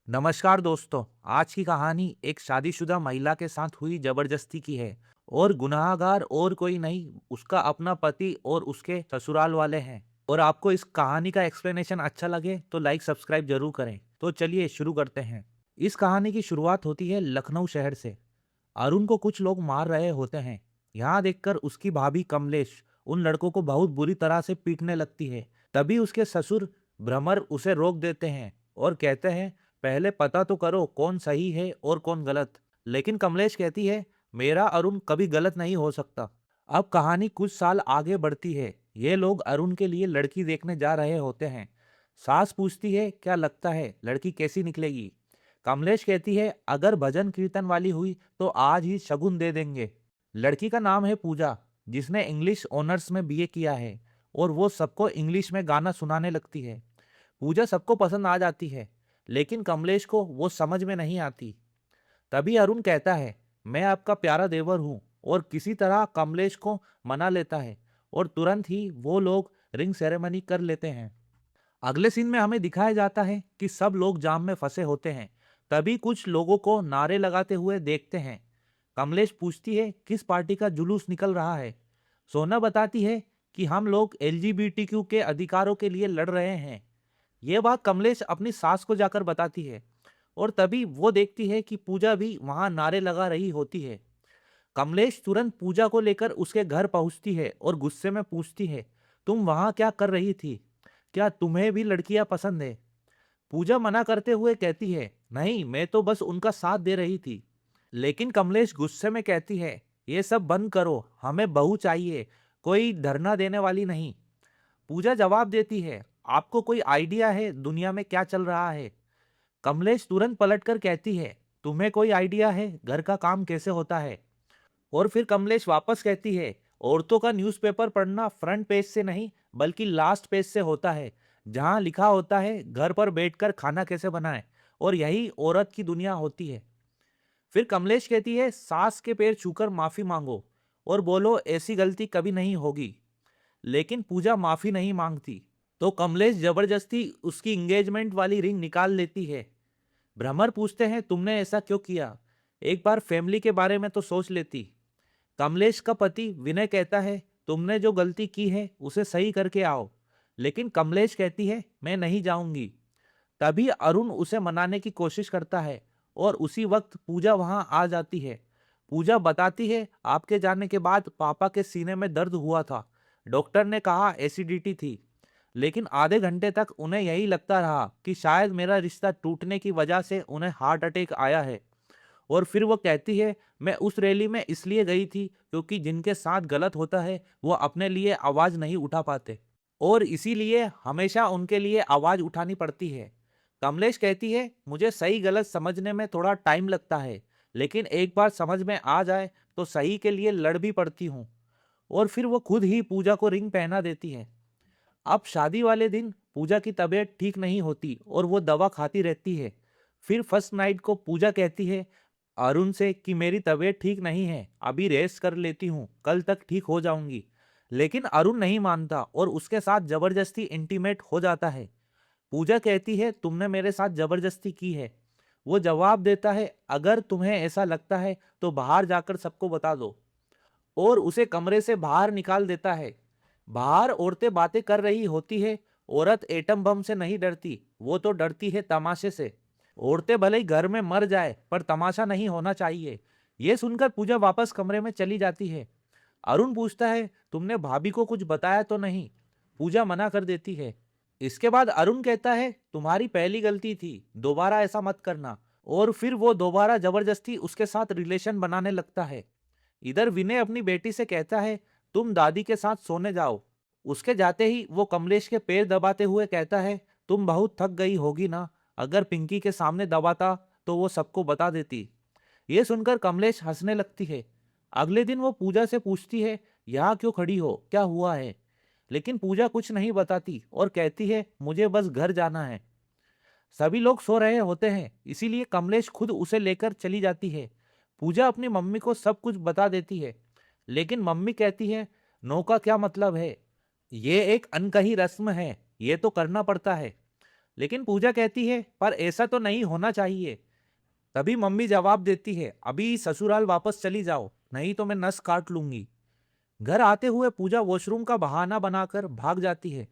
नमस्कार दोस्तों। आज की कहानी एक शादीशुदा महिला के साथ हुई जबरदस्ती की है और गुनाहगार और कोई नहीं, उसका अपना पति और उसके ससुराल वाले हैं। और आपको इस कहानी का एक्सप्लेनेशन अच्छा लगे तो लाइक सब्सक्राइब जरूर करें। तो चलिए शुरू करते हैं। इस कहानी की शुरुआत होती है लखनऊ शहर से। अरुण को कुछ लोग मार रहे होते हैं। यहाँ देखकर उसकी भाभी कमलेश उन लड़कों को बहुत बुरी तरह से पीटने लगती है। तभी उसके ससुर भ्रमर उसे रोक देते हैं और कहते हैं, पहले पता तो करो कौन सही है और कौन गलत। लेकिन कमलेश कहती है, मेरा अरुण कभी गलत नहीं हो सकता। अब कहानी कुछ साल आगे बढ़ती है। ये लोग अरुण के लिए लड़की देखने जा रहे होते हैं। सास पूछती है, क्या लगता है लड़की कैसी निकलेगी? कमलेश कहती है, अगर भजन कीर्तन वाली हुई तो आज ही शगुन दे देंगे। लड़की का नाम है पूजा, जिसने इंग्लिश ऑनर्स में बीए किया है और वो सबको इंग्लिश में गाना सुनाने लगती है। पूजा सबको पसंद आ जाती है, लेकिन कमलेश को वो समझ में नहीं आती। तभी अरुण कहता है, मैं आपका प्यारा देवर हूँ, और किसी तरह कमलेश को मना लेता है और तुरंत ही वो लोग रिंग सेरेमनी कर लेते हैं। अगले सीन में हमें दिखाया जाता है कि सब लोग जाम में फंसे होते हैं। तभी कुछ लोगों को नारे लगाते हुए देखते हैं। कमलेश पूछती है, किस पार्टी का जुलूस निकल रहा है? सोना बताती है कि हम लोग एलजीबीटीक्यू के अधिकारों के लिए लड़ रहे हैं। ये बात कमलेश अपनी सास को जाकर बताती है और तभी वो देखती है कि पूजा भी वहां नारे लगा रही होती है। कमलेश तुरंत पूजा को लेकर उसके घर पहुंचती है और गुस्से में पूछती है, तुम वहां क्या कर रही थी? क्या तुम्हें भी लड़कियां पसंद है? पूजा मना करते हुए कहती है, नहीं, मैं तो बस उनका साथ दे रही थी। लेकिन कमलेश गुस्से में कहती है, ये सब बंद करो, हमें बहू चाहिए, कोई धरना देने वाली नहीं। पूजा जवाब देती है, आपको कोई आइडिया है दुनिया में क्या चल रहा है? कमलेश तुरंत पलटकर कहती है, तुम्हें कोई आइडिया है घर का काम कैसे होता है? और फिर कमलेश वापस कहती है, औरतों का न्यूज़पेपर पढ़ना फ्रंट पेज से नहीं बल्कि लास्ट पेज से होता है, जहां लिखा होता है घर पर बैठकर खाना कैसे बनाएं। और यही औरत की दुनिया होती है। फिर कमलेश कहती है, सास के पैर छूकर माफी मांगो और बोलो ऐसी गलती कभी नहीं होगी। लेकिन पूजा माफी नहीं मांगती। तो कमलेश जबरदस्ती उसकी इंगेजमेंट वाली रिंग निकाल लेती है। भ्रमर पूछते हैं, तुमने ऐसा क्यों किया? एक बार फैमिली के बारे में तो सोच लेती। कमलेश का पति विनय कहता है, तुमने जो गलती की है उसे सही करके आओ। लेकिन कमलेश कहती है, मैं नहीं जाऊंगी। तभी अरुण उसे मनाने की कोशिश करता है और उसी वक्त पूजा वहां आ जाती है। पूजा बताती है, आपके जाने के बाद पापा के सीने में दर्द हुआ था। डॉक्टर ने कहा एसिडिटी थी। लेकिन आधे घंटे तक उन्हें यही लगता रहा कि शायद मेरा रिश्ता टूटने की वजह से उन्हें हार्ट अटैक आया है। और फिर वो कहती है, मैं उस रैली में इसलिए गई थी क्योंकि जिनके साथ गलत होता है वो अपने लिए आवाज नहीं उठा पाते, और इसीलिए हमेशा उनके लिए आवाज उठानी पड़ती है। कमलेश कहती है, मुझे सही गलत समझने में थोड़ा टाइम लगता है, लेकिन एक बार समझ में आ जाए तो सही के लिए लड़ भी पड़ती हूँ। और फिर वो खुद ही पूजा को रिंग पहना देती है। अब शादी वाले दिन पूजा की तबीयत ठीक नहीं होती और वो दवा खाती रहती है। फिर फर्स्ट नाइट को पूजा कहती है अरुण से कि मेरी तबीयत ठीक नहीं है, अभी रेस्ट कर लेती हूँ, कल तक ठीक हो जाऊंगी। लेकिन अरुण नहीं मानता और उसके साथ जबरदस्ती इंटीमेट हो जाता है। पूजा कहती है, तुमने मेरे साथ जबरदस्ती की है। वो जवाब देता है, अगर तुम्हें ऐसा लगता है तो बाहर जाकर सबको बता दो, और उसे कमरे से बाहर निकाल देता है। बाहर औरतें बातें कर रही होती है। औरत एटम बम से नहीं डरती, वो तो डरती है तमाशे से। औरतें भले ही घर में मर जाए पर तमाशा नहीं होना चाहिए। ये सुनकर पूजा वापस कमरे में चली जाती है। अरुण पूछता है, तुमने भाभी को कुछ बताया तो नहीं? पूजा मना कर देती है। इसके बाद अरुण कहता है, तुम्हारी पहली गलती थी, दोबारा ऐसा मत करना। और फिर वो दोबारा जबरदस्ती उसके साथ रिलेशन बनाने लगता है। इधर विनय अपनी बेटी से कहता है, तुम दादी के साथ सोने जाओ। उसके जाते ही वो कमलेश के पैर दबाते हुए कहता है, तुम बहुत थक गई होगी ना, अगर पिंकी के सामने दबाता तो वो सबको बता देती। ये सुनकर कमलेश हंसने लगती है। अगले दिन वो पूजा से पूछती है, यहाँ क्यों खड़ी हो, क्या हुआ है? लेकिन पूजा कुछ नहीं बताती और कहती है, मुझे बस घर जाना है। सभी लोग सो रहे होते हैं, इसीलिए कमलेश खुद उसे लेकर चली जाती है। पूजा अपनी मम्मी को सब कुछ बता देती है, लेकिन मम्मी कहती है, नो का क्या मतलब है? ये एक अनकही रस्म है, ये तो करना पड़ता है। लेकिन पूजा कहती है पर ऐसा तो नहीं होना चाहिए। तभी मम्मी जवाब देती है, अभी ससुराल वापस चली जाओ, नहीं तो मैं नस काट लूंगी। घर आते हुए पूजा वॉशरूम का बहाना बनाकर भाग जाती है।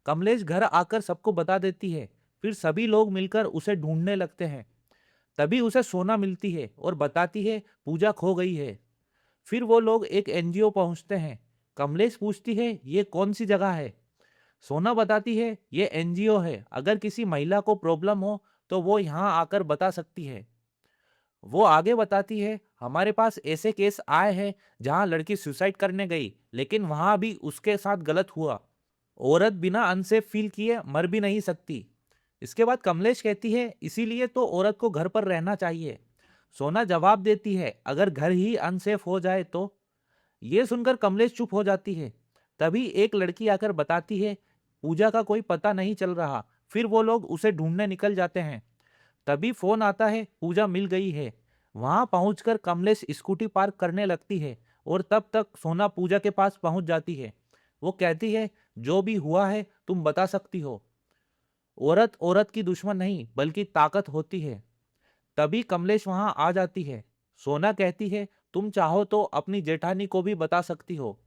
कमलेश घर आकर सबको बता देती है। फिर सभी लोग मिलकर उसे ढूंढने लगते हैं। तभी उसे सोना मिलती है और बताती है पूजा खो गई है। फिर वो लोग एक एनजीओ पहुंचते हैं। कमलेश पूछती है ये कौन सी जगह है। सोना बताती है ये एनजीओ है, अगर किसी महिला को प्रॉब्लम हो तो वो यहाँ आकर बता सकती है। वो आगे बताती है हमारे पास ऐसे केस आए हैं जहां लड़की सुसाइड करने गई लेकिन वहां भी उसके साथ गलत हुआ। औरत बिना अनसेफ फील किए मर भी नहीं सकती। इसके बाद कमलेश कहती है इसीलिए तो औरत को घर पर रहना चाहिए। सोना जवाब देती है अगर घर ही अनसेफ हो जाए तो। ये सुनकर कमलेश चुप हो जाती है। तभी एक लड़की आकर बताती है पूजा का कोई पता नहीं चल रहा। फिर वो लोग उसे ढूंढने निकल जाते हैं। तभी फोन आता है पूजा मिल गई है। वहां पहुंचकर कमलेश स्कूटी पार्क करने लगती है और तब तक सोना पूजा के पास पहुंच जाती है। वो कहती है जो भी हुआ है तुम बता सकती हो। औरत औरत की दुश्मन नहीं बल्कि ताकत होती है। तभी कमलेश वहां आ जाती है। सोना कहती है तुम चाहो तो अपनी जेठानी को भी बता सकती हो।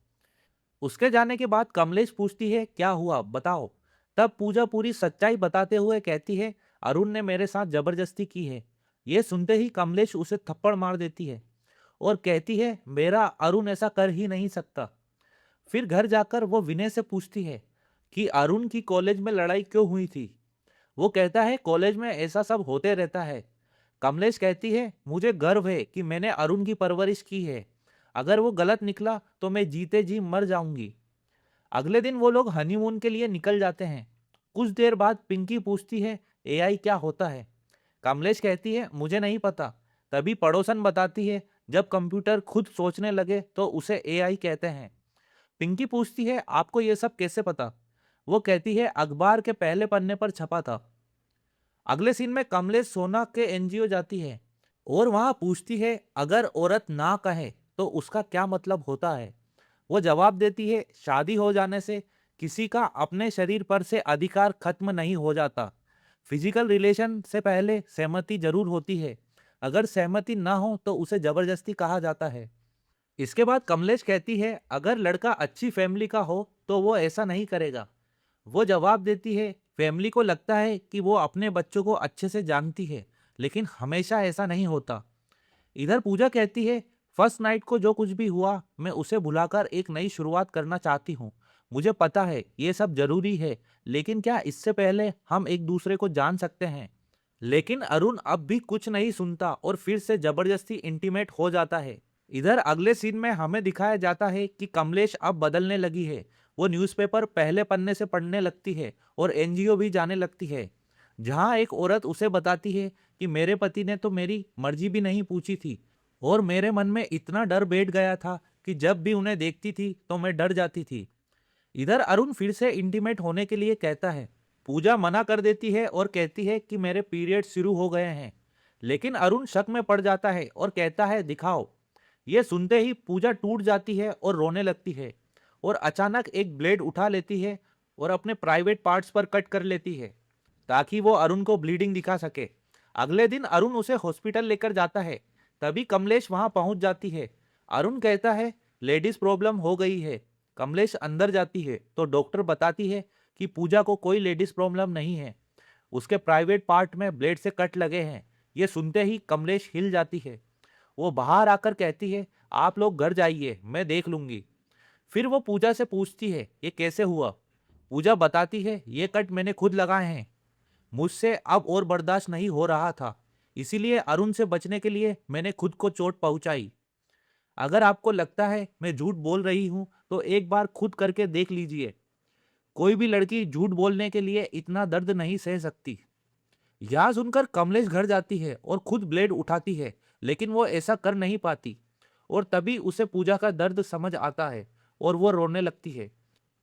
उसके जाने के बाद कमलेश पूछती है क्या हुआ बताओ। तब पूजा पूरी सच्चाई बताते हुए कहती है अरुण ने मेरे साथ जबरदस्ती की है। ये सुनते ही कमलेश उसे थप्पड़ मार देती है और कहती है मेरा अरुण ऐसा कर ही नहीं सकता। फिर घर जाकर वो विनय से पूछती है कि अरुण की कॉलेज में लड़ाई क्यों हुई थी। वो कहता है कॉलेज में ऐसा सब होते रहता है। कमलेश कहती है मुझे गर्व है कि मैंने अरुण की परवरिश की है। अगर वो गलत निकला तो मैं जीते जी मर जाऊंगी। अगले दिन वो लोग हनीमून के लिए निकल जाते हैं। कुछ देर बाद पिंकी पूछती है एआई क्या होता है। कमलेश कहती है मुझे नहीं पता। तभी पड़ोसन बताती है जब कंप्यूटर खुद सोचने लगे तो उसे एआई कहते हैं। पिंकी पूछती है आपको ये सब कैसे पता। वो कहती है अखबार के पहले पन्ने पर छपा था। अगले सीन में कमलेश सोना के एनजीओ जाती है और वहां पूछती है अगर औरत ना कहे तो उसका क्या मतलब होता है। वो जवाब देती है शादी हो जाने से किसी का अपने शरीर पर से अधिकार खत्म नहीं हो जाता। फिजिकल रिलेशन से पहले सहमति जरूर होती है। अगर सहमति ना हो तो उसे जबरदस्ती कहा जाता है। इसके बाद कमलेश कहती है अगर लड़का अच्छी फैमिली का हो तो वो ऐसा नहीं करेगा। वो जवाब देती है फैमिली को लगता है कि वो अपने बच्चों को अच्छे से जानती है लेकिन हमेशा ऐसा नहीं होता। इधर पूजा कहती है फर्स्ट नाइट को जो कुछ भी हुआ मैं उसे भुलाकर एक नई शुरुआत करना चाहती हूँ। मुझे पता है ये सब जरूरी है लेकिन क्या इससे पहले हम एक दूसरे को जान सकते हैं। लेकिन अरुण अब भी कुछ नहीं सुनता और फिर से जबरदस्ती इंटीमेट हो जाता है। इधर अगले सीन में हमें दिखाया जाता है कि कमलेश अब बदलने लगी है। वो न्यूज़पेपर पहले पन्ने से पढ़ने लगती है और एनजीओ भी जाने लगती है। जहां एक औरत उसे बताती है कि मेरे पति ने तो मेरी मर्जी भी नहीं पूछी थी और मेरे मन में इतना डर बैठ गया था कि जब भी उन्हें देखती थी तो मैं डर जाती थी। इधर अरुण फिर से इंटीमेट होने के लिए कहता है। पूजा मना कर देती है और कहती है कि मेरे पीरियड शुरू हो गए हैं। लेकिन अरुण शक में पड़ जाता है और कहता है दिखाओ। ये सुनते ही पूजा टूट जाती है और रोने लगती है और अचानक एक ब्लेड उठा लेती है और अपने प्राइवेट पार्ट्स पर कट कर लेती है ताकि वो अरुण को ब्लीडिंग दिखा सके। अगले दिन अरुण उसे हॉस्पिटल लेकर जाता है। तभी कमलेश वहां पहुंच जाती है। अरुण कहता है लेडीज प्रॉब्लम हो गई है। कमलेश अंदर जाती है तो डॉक्टर बताती है कि पूजा को कोई लेडीज प्रॉब्लम नहीं है, उसके प्राइवेट पार्ट में ब्लेड से कट लगे हैं। ये सुनते ही कमलेश हिल जाती है। वो बाहर आकर कहती है आप लोग घर जाइए मैं देख लूंगी। फिर वो पूजा से पूछती है ये कैसे हुआ। पूजा बताती है ये कट मैंने खुद लगाए हैं। मुझसे अब और बर्दाश्त नहीं हो रहा था, इसीलिए अरुण से बचने के लिए मैंने खुद को चोट पहुंचाई। अगर आपको लगता है मैं झूठ बोल रही हूं तो एक बार खुद करके देख लीजिए। कोई भी लड़की झूठ बोलने के लिए इतना दर्द नहीं सह सकती। यह सुनकर कमलेश घर जाती है और खुद ब्लेड उठाती है लेकिन वो ऐसा कर नहीं पाती और तभी उसे पूजा का दर्द समझ आता है और वो रोने लगती है।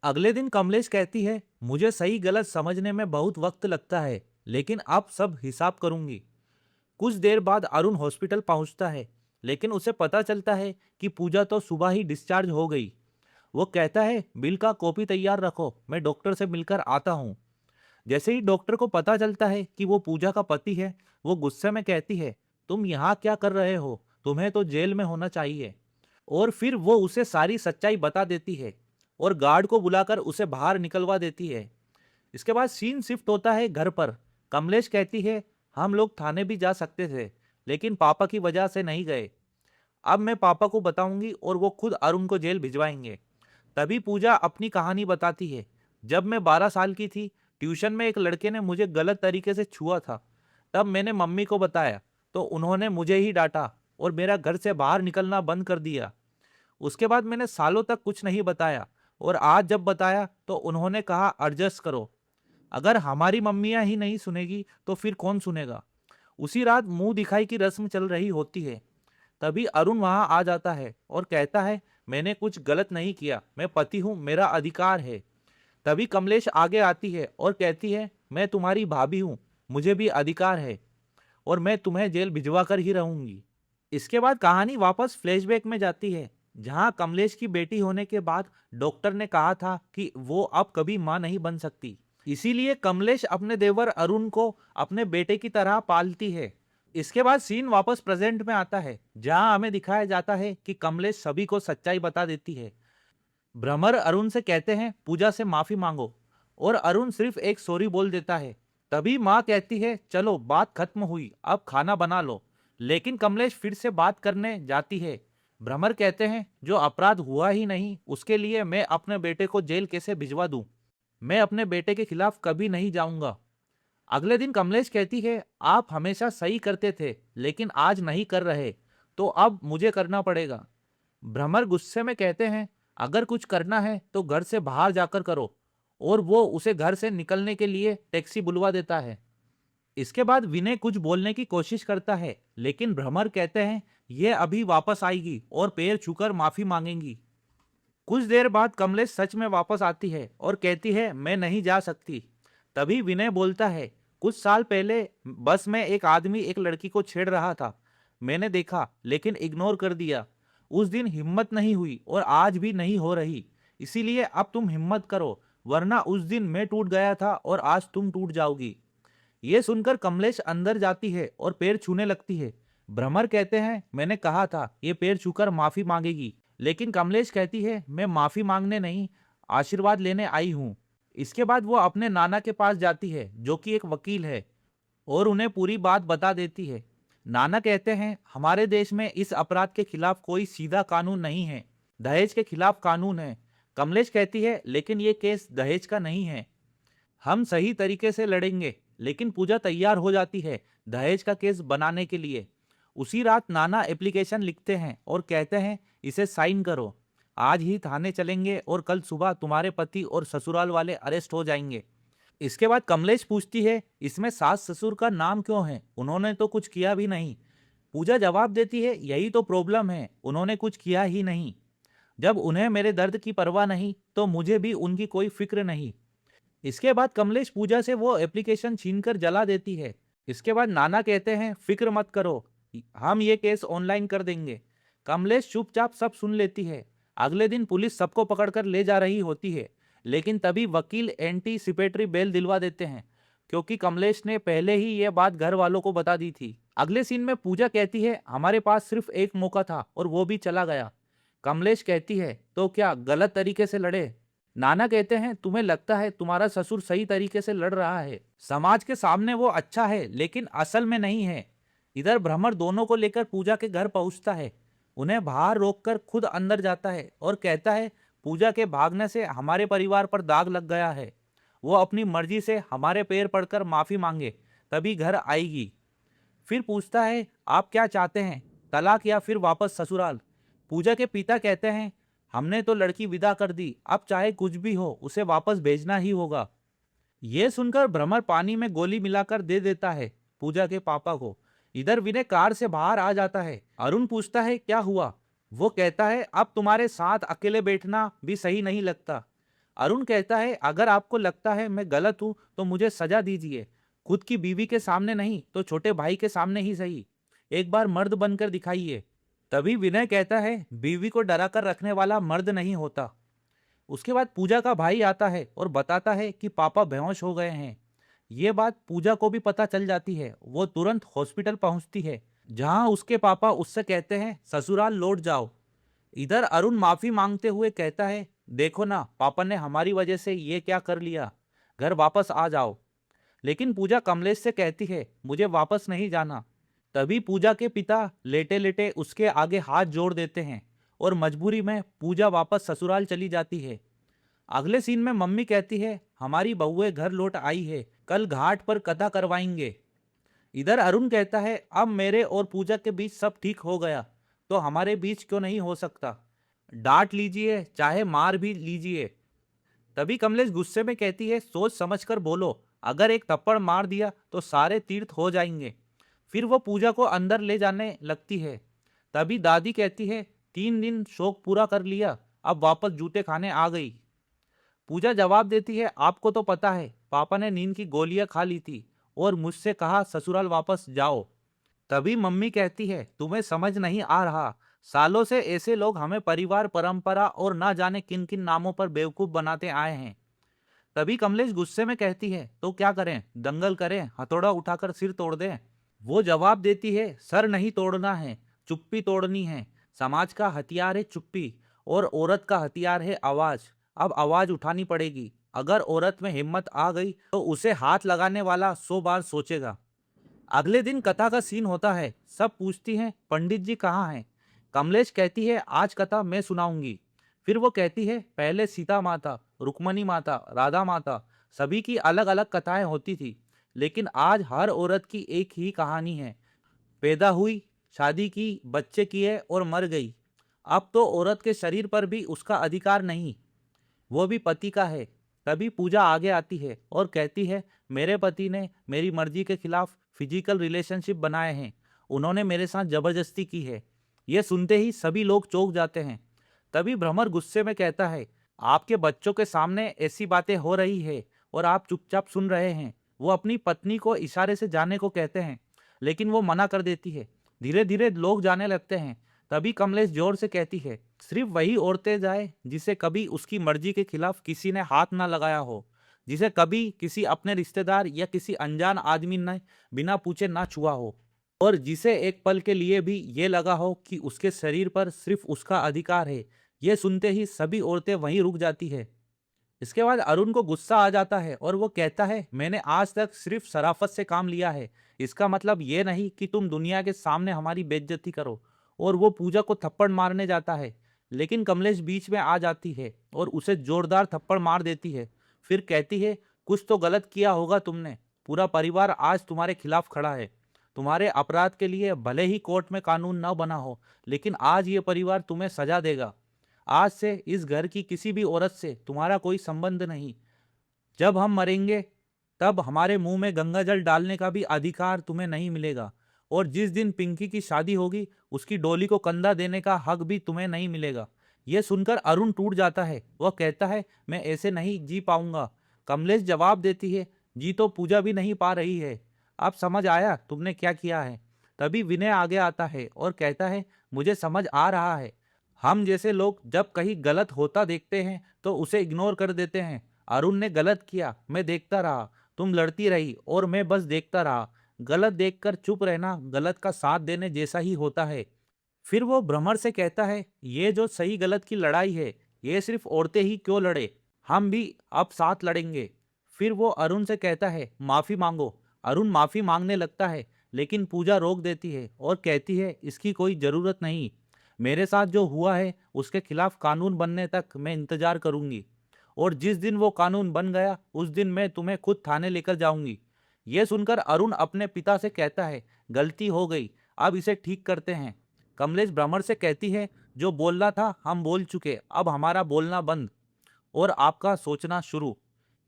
अगले दिन कमलेश कहती है मुझे सही गलत समझने में बहुत वक्त लगता है लेकिन अब सब हिसाब करूंगी। कुछ देर बाद अरुण हॉस्पिटल पहुंचता है लेकिन उसे पता चलता है कि पूजा तो सुबह ही डिस्चार्ज हो गई। वो कहता है बिल का कॉपी तैयार रखो मैं डॉक्टर से मिलकर आता हूँ। जैसे ही डॉक्टर को पता चलता है कि वो पूजा का पति है, वो गुस्से में कहती है, तुम यहाँ क्या कर रहे हो? तुम्हें तो जेल में होना चाहिए। और फिर वो उसे सारी सच्चाई बता देती है और गार्ड को बुलाकर उसे बाहर निकलवा देती है। इसके बाद सीन शिफ्ट होता है घर पर। कमलेश कहती है, हम लोग थाने भी जा सकते थे, लेकिन पापा की वजह से नहीं गए। अब मैं पापा को बताऊंगी और वो खुद अरुण को जेल भिजवाएंगे। तभी पूजा अपनी कहानी बताती है। जब मैं 12 साल की थी, ट्यूशन में एक लड़के ने मुझे गलत तरीके से छुआ था। तब मैंने मम्मी को बताया, तो उन्होंने मुझे ही डांटा और मेरा घर से बाहर निकलना बंद कर दिया। उसके बाद मैंने सालों तक कुछ नहीं बताया और आज जब बताया तो उन्होंने कहा एडजस्ट करो। अगर हमारी मम्मियाँ ही नहीं सुनेगी तो फिर कौन सुनेगा? उसी रात मुंह दिखाई की रस्म चल रही होती है। तभी अरुण वहां आ जाता है और कहता है, मैंने कुछ गलत नहीं किया, मैं पति हूँ, मेरा अधिकार है। तभी कमलेश आगे आती है और कहती है, मैं तुम्हारी भाभी हूँ, मुझे भी अधिकार है और मैं तुम्हें जेल भिजवा कर ही रहूंगी। इसके बाद कहानी वापस फ्लैशबैक में जाती है, जहां कमलेश की बेटी होने के बाद डॉक्टर ने कहा था कि वो अब कभी मां नहीं बन सकती। इसीलिए कमलेश अपने देवर अरुण को अपने बेटे की तरह पालती है। इसके बाद सीन वापस प्रेजेंट में आता है, जहां हमें दिखाया जाता है कि कमलेश सभी को सच्चाई बता देती है। भ्रमर अरुण से कहते हैं, पूजा से माफी मांगो, और अरुण सिर्फ एक सॉरी बोल देता है। तभी माँ कहती है, चलो बात खत्म हुई, अब खाना बना लो। लेकिन कमलेश फिर से बात करने जाती है। भ्रमर कहते हैं, जो अपराध हुआ ही नहीं उसके लिए मैं अपने बेटे को जेल कैसे भिजवा दूं? मैं अपने बेटे के खिलाफ कभी नहीं जाऊंगा। अगले दिन कमलेश कहती है, आप हमेशा सही करते थे लेकिन आज नहीं कर रहे, तो अब मुझे करना पड़ेगा। भ्रमर गुस्से में कहते हैं, अगर कुछ करना है तो घर से बाहर जाकर करो, और वो उसे घर से निकलने के लिए टैक्सी बुलवा देता है। इसके बाद विनय कुछ बोलने की कोशिश करता है, लेकिन भ्रमर कहते हैं, ये अभी वापस आएगी और पैर छूकर माफी मांगेंगी। कुछ देर बाद कमलेश सच में वापस आती है और कहती है, मैं नहीं जा सकती। तभी विनय बोलता है, कुछ साल पहले बस में एक आदमी एक लड़की को छेड़ रहा था, मैंने देखा लेकिन इग्नोर कर दिया। उस दिन हिम्मत नहीं हुई और आज भी नहीं हो रही, इसीलिए अब तुम हिम्मत करो, वरना उस दिन मैं टूट गया था और आज तुम टूट जाओगी। ये सुनकर कमलेश अंदर जाती है और पैर छूने लगती है। भ्रमर कहते हैं, मैंने कहा था ये पैर छूकर माफी मांगेगी, लेकिन कमलेश कहती है, मैं माफी मांगने नहीं, आशीर्वाद लेने आई हूँ। इसके बाद वो अपने नाना के पास जाती है, जो कि एक वकील है, और उन्हें पूरी बात बता देती है। नाना कहते हैं, हमारे देश में इस अपराध के खिलाफ कोई सीधा कानून नहीं है, दहेज के खिलाफ कानून है। कमलेश कहती है, लेकिन ये केस दहेज का नहीं है, हम सही तरीके से लड़ेंगे। लेकिन पूजा तैयार हो जाती है दहेज का केस बनाने के लिए। उसी रात नाना एप्लीकेशन लिखते हैं और कहते हैं, इसे साइन करो, आज ही थाने चलेंगे और कल सुबह तुम्हारे पति और ससुराल वाले अरेस्ट हो जाएंगे। इसके बाद कमलेश पूछती है, इसमें सास ससुर का नाम क्यों है, उन्होंने तो कुछ किया भी नहीं। पूजा जवाब देती है, यही तो प्रॉब्लम है, उन्होंने कुछ किया ही नहीं। जब उन्हें मेरे दर्द की परवाह नहीं तो मुझे भी उनकी कोई फिक्र नहीं। इसके बाद कमलेश पूजा से वो एप्लीकेशन छीनकर जला देती है। इसके बाद नाना कहते हैं, फिक्र मत करो, हम ये केस ऑनलाइन कर देंगे। कमलेश चुपचाप सब सुन लेती है। अगले दिन पुलिस सबको पकड़कर ले जा रही होती है, लेकिन तभी वकील एंटीसिपेटरी बेल दिलवा देते हैं, क्योंकि कमलेश ने पहले ही ये बात घर वालों को बता दी थी। अगले सीन में पूजा कहती है, हमारे पास सिर्फ एक मौका था और वो भी चला गया। कमलेश कहती है, तो क्या गलत तरीके से लड़े? नाना कहते हैं, तुम्हें लगता है तुम्हारा ससुर सही तरीके से लड़ रहा है, समाज के सामने वो अच्छा है लेकिन असल में नहीं है। इधर भ्रमर दोनों को लेकर पूजा के घर पहुंचता है, उन्हें बाहर रोककर खुद अंदर जाता है और कहता है, पूजा के भागने से हमारे परिवार पर दाग लग गया है, वो अपनी मर्जी से हमारे पैर पड़कर माफी मांगे तभी घर आएगी। फिर पूछता है, आप क्या चाहते हैं, तलाक या फिर वापस ससुराल? पूजा के पिता कहते हैं, हमने तो लड़की विदा कर दी, अब चाहे कुछ भी हो उसे वापस भेजना ही होगा। ये सुनकर भ्रमर पानी में गोली मिलाकर दे देता है पूजा के पापा को। इधर विनय कार से बाहर आ जाता है। अरुण पूछता है, क्या हुआ? वो कहता है, अब तुम्हारे साथ अकेले बैठना भी सही नहीं लगता। अरुण कहता है, अगर आपको लगता है मैं गलत हूं तो मुझे सजा दीजिए, खुद की बीवी के सामने नहीं तो छोटे भाई के सामने ही सही, एक बार मर्द बनकर दिखाइए। तभी विनय कहता है, बीवी को डरा कर रखने वाला मर्द नहीं होता। उसके बाद पूजा का भाई आता है और बताता है कि पापा बेहोश हो गए हैं। ये बात पूजा को भी पता चल जाती है। वो तुरंत हॉस्पिटल पहुंचती है, जहां उसके पापा उससे कहते हैं ससुराल लौट जाओ। इधर अरुण माफी मांगते हुए कहता है, देखो ना, पापा ने हमारी वजह से ये क्या कर लिया, घर वापस आ जाओ। लेकिन पूजा कमलेश से कहती है, मुझे वापस नहीं जाना। तभी पूजा के पिता लेटे लेटे उसके आगे हाथ जोड़ देते हैं और मजबूरी में पूजा वापस ससुराल चली जाती है। अगले सीन में मम्मी कहती है, हमारी बहुएं घर लौट आई है, कल घाट पर कथा करवाएंगे। इधर अरुण कहता है, अब मेरे और पूजा के बीच सब ठीक हो गया, तो हमारे बीच क्यों नहीं हो सकता? डांट लीजिए, चाहे मार भी लीजिए। तभी कमलेश गुस्से में कहती है, सोच समझकर बोलो, अगर एक थप्पड़ मार दिया तो सारे तीर्थ हो जाएंगे। फिर वो पूजा को अंदर ले जाने लगती है। तभी दादी कहती है, 3 दिन शौक पूरा कर लिया, अब वापस जूते खाने आ गई। पूजा जवाब देती है, आपको तो पता है, पापा ने नींद की गोलियां खा ली थी और मुझसे कहा ससुराल वापस जाओ। तभी मम्मी कहती है, तुम्हें समझ नहीं आ रहा, सालों से ऐसे लोग हमें परिवार परंपरा और ना जाने किन किन नामों पर बेवकूफ बनाते आए हैं। तभी कमलेश गुस्से में कहती है, तो क्या करें, दंगल करें, हथौड़ा उठाकर सिर तोड़ दें? वो जवाब देती है, सर नहीं तोड़ना है, चुप्पी तोड़नी है। समाज का हथियार है चुप्पी, और औरत का हथियार है आवाज। अब आवाज उठानी पड़ेगी। अगर औरत में हिम्मत आ गई तो उसे हाथ लगाने वाला 100 बार सोचेगा। अगले दिन कथा का सीन होता है। सब पूछती हैं, पंडित जी कहाँ हैं? कमलेश कहती है, आज कथा मैं सुनाऊंगी। फिर वो कहती है, पहले सीता माता, रुक्मणी माता, राधा माता, सभी की अलग अलग कथाएं होती थी, लेकिन आज हर औरत की एक ही कहानी है। पैदा हुई, शादी की, बच्चे किए और मर गई। अब तो औरत के शरीर पर भी उसका अधिकार नहीं, वो भी पति का है। तभी पूजा आगे आती है और कहती है, मेरे पति ने मेरी मर्जी के खिलाफ फिजिकल रिलेशनशिप बनाए हैं, उन्होंने मेरे साथ जबरदस्ती की है। यह सुनते ही सभी लोग चौंक जाते हैं। तभी भ्रमर गुस्से में कहता है, आपके बच्चों के सामने ऐसी बातें हो रही है और आप चुपचाप सुन रहे हैं। वो अपनी पत्नी को इशारे से जाने को कहते हैं, लेकिन वो मना कर देती है। धीरे धीरे लोग जाने लगते हैं। तभी कमलेश जोर से कहती है, सिर्फ वही औरतें जाए जिसे कभी उसकी मर्जी के खिलाफ किसी ने हाथ ना लगाया हो, जिसे कभी किसी अपने रिश्तेदार या किसी अनजान आदमी ने बिना पूछे ना छुआ हो, और जिसे एक पल के लिए भी ये लगा हो कि उसके शरीर पर सिर्फ उसका अधिकार है। ये सुनते ही सभी औरतें वहीं रुक जाती है। इसके बाद अरुण को गुस्सा आ जाता है और वो कहता है, मैंने आज तक सिर्फ शराफत से काम लिया है, इसका मतलब ये नहीं कि तुम दुनिया के सामने हमारी बेइज्जती करो। और वो पूजा को थप्पड़ मारने जाता है, लेकिन कमलेश बीच में आ जाती है और उसे जोरदार थप्पड़ मार देती है। फिर कहती है, कुछ तो गलत किया होगा तुमने, पूरा परिवार आज तुम्हारे खिलाफ खड़ा है। तुम्हारे अपराध के लिए भले ही कोर्ट में कानून न बना हो, लेकिन आज ये परिवार तुम्हें सजा देगा। आज से इस घर की किसी भी औरत से तुम्हारा कोई संबंध नहीं। जब हम मरेंगे, तब हमारे मुंह में गंगा जल डालने का भी अधिकार तुम्हें नहीं मिलेगा, और जिस दिन पिंकी की शादी होगी, उसकी डोली को कंधा देने का हक भी तुम्हें नहीं मिलेगा। यह सुनकर अरुण टूट जाता है। वह कहता है, मैं ऐसे नहीं जी पाऊंगा। कमलेश जवाब देती है, जी तो पूजा भी नहीं पा रही है। अब समझ आया तुमने क्या किया है? तभी विनय आगे आता है और कहता है, मुझे समझ आ रहा है। हम जैसे लोग जब कहीं गलत होता देखते हैं तो उसे इग्नोर कर देते हैं। अरुण ने गलत किया, मैं देखता रहा, तुम लड़ती रही और मैं बस देखता रहा। गलत देखकर चुप रहना गलत का साथ देने जैसा ही होता है। फिर वो भ्रमर से कहता है, ये जो सही गलत की लड़ाई है, ये सिर्फ औरतें ही क्यों लड़े, हम भी अब साथ लड़ेंगे। फिर वो अरुण से कहता है, माफी मांगो। अरुण माफी मांगने लगता है, लेकिन पूजा रोक देती है और कहती है, इसकी कोई जरूरत नहीं। मेरे साथ जो हुआ है उसके खिलाफ कानून बनने तक मैं इंतजार करूंगी, और जिस दिन वो कानून बन गया उस दिन मैं तुम्हें खुद थाने लेकर जाऊंगी। यह सुनकर अरुण अपने पिता से कहता है, गलती हो गई, अब इसे ठीक करते हैं। कमलेश भ्रमर से कहती है, जो बोलना था हम बोल चुके, अब हमारा बोलना बंद और आपका सोचना शुरू।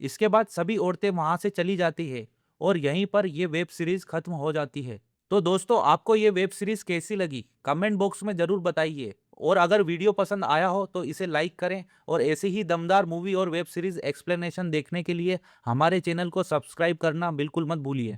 इसके बाद सभी औरतें वहां से चली जाती है और यहीं पर यह वेब सीरीज खत्म हो जाती है। तो दोस्तों, आपको ये वेब सीरीज कैसी लगी कमेंट बॉक्स में जरूर बताइए, और अगर वीडियो पसंद आया हो तो इसे लाइक करें, और ऐसे ही दमदार मूवी और वेब सीरीज एक्सप्लेनेशन देखने के लिए हमारे चैनल को सब्सक्राइब करना बिल्कुल मत भूलिए।